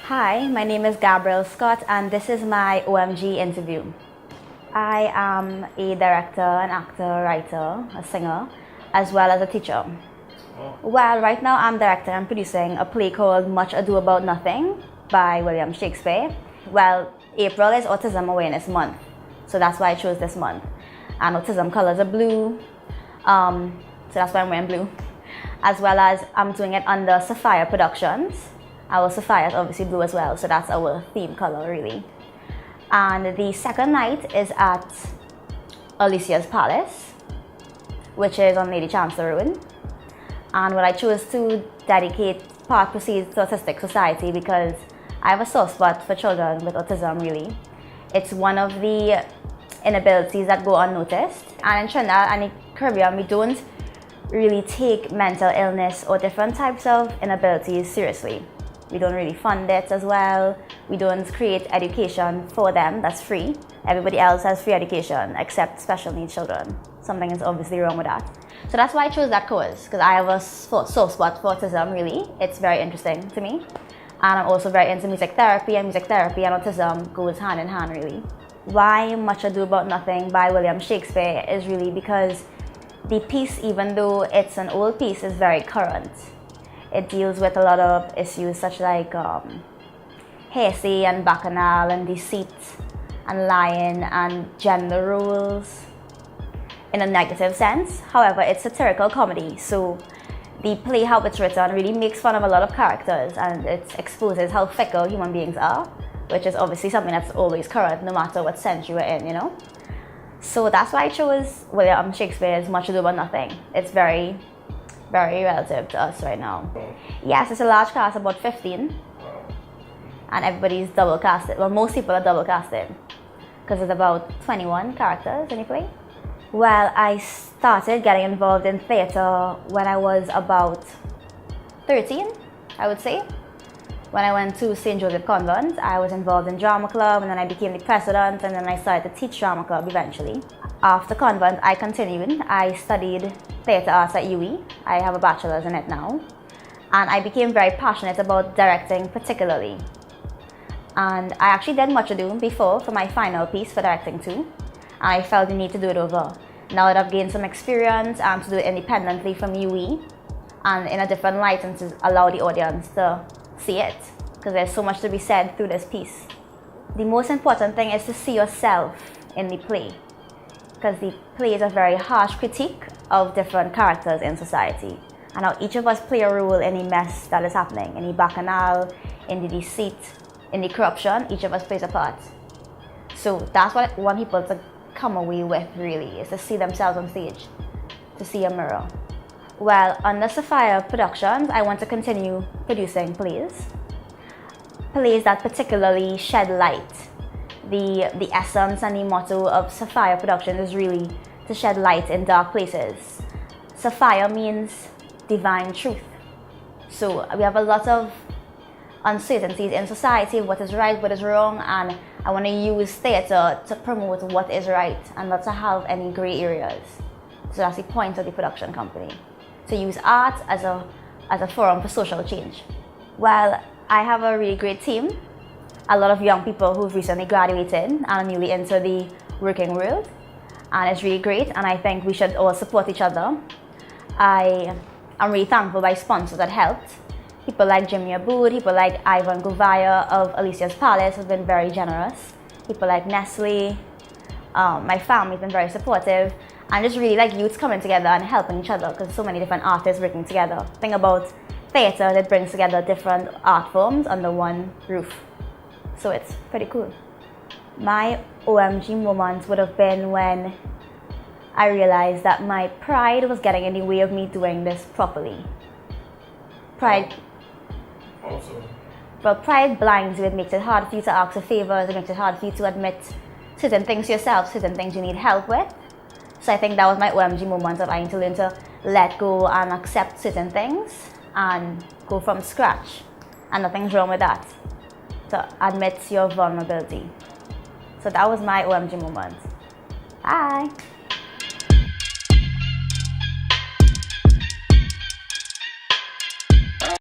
Hi, my name is Gabrielle Scott and this is my OMG interview. I am a director, an actor, writer, a singer, as well as a teacher. Well, right now I'm directing and producing a play called Much Ado About Nothing by William Shakespeare. Well, April is Autism Awareness Month, so that's why I chose this month. And autism colors are blue, so that's why I'm wearing blue. As well as I'm doing it under Sapphire Productions. Our Sapphire is obviously blue as well, so that's our theme color really. And the second night is at Alicia's Palace, which is on Lady Chancellor Road. And what I chose to dedicate part proceeds to Autistic Society because I have a soft spot for children with autism really. It's one of the inabilities that go unnoticed. And in Trinidad and the Caribbean, we don't really take mental illness or different types of inabilities seriously. We don't really fund it as well. We don't create education for them that's free. Everybody else has free education except special needs children. Something is obviously wrong with that. So that's why I chose that course, because I have a soft spot for autism really. It's very interesting to me. And I'm also very into music therapy, and autism goes hand in hand really. Why Much Ado About Nothing by William Shakespeare is really because the piece, even though it's an old piece, is very current. It deals with a lot of issues such like heresy and bacchanal and deceit and lying and gender roles in a negative sense. However, it's satirical comedy, so the play, how it's written, really makes fun of a lot of characters and it exposes how fickle human beings are, which is obviously something that's always current no matter what century we're in, you know? So that's why I chose William Shakespeare's Much Ado About Nothing. It's very relative to us right now. Yes, it's a large cast, about 15. And everybody's double casted. Well, most people are double casted because it's about 21 characters in the play. Well, I started getting involved in theatre when I was about 13, I would say. When I went to St. Joseph Convent, I was involved in drama club, and then I became the president, and then I started to teach drama club eventually. After convent, I continued. I studied theatre arts at UE. I have a bachelor's in it now. And I became very passionate about directing particularly. And I actually did Much Ado before for my final piece for directing too. I felt the need to do it over. Now that I've gained some experience, to do it independently from UE and in a different light and to allow the audience to see it, because there's so much to be said through this piece. The most important thing is to see yourself in the play, because the play is a very harsh critique of different characters in society and how each of us play a role in the mess that is happening, in the bacchanal, in the deceit, in the corruption. Each of us plays a part. So that's what I want people to come away with really, is to see themselves on stage, to see a mirror. Well, under Sapphire Productions, I want to continue producing plays that particularly shed light. The essence and the motto of Sapphire Productions is really to shed light in dark places. Sapphire means divine truth. So we have a lot of uncertainties in society, what is right, what is wrong, and I want to use theatre to promote what is right and not to have any grey areas. So that's the point of the production company, to use art as a forum for social change. Well, I have a really great team. A lot of young people who've recently graduated and are newly into the working world. And it's really great, and I think we should all support each other. I'm really thankful by sponsors that helped. People like Jimmy Aboud, people like Ivan Govaya of Alicia's Palace have been very generous. People like Nestle, my family's been very supportive. And just really like youths coming together and helping each other, because so many different artists working together. Think about theatre that brings together different art forms under one roof. So it's pretty cool. My OMG moment would have been when I realized that my pride was getting in the way of me doing this properly. Pride. Well, pride blinds you. It makes it hard for you to ask for favors. It makes it hard for you to admit certain things to yourself, certain things you need help with. So I think that was my OMG moment of having to learn to let go and accept certain things and go from scratch. And nothing's wrong with that. To admit your vulnerability. So that was my OMG moment. Bye.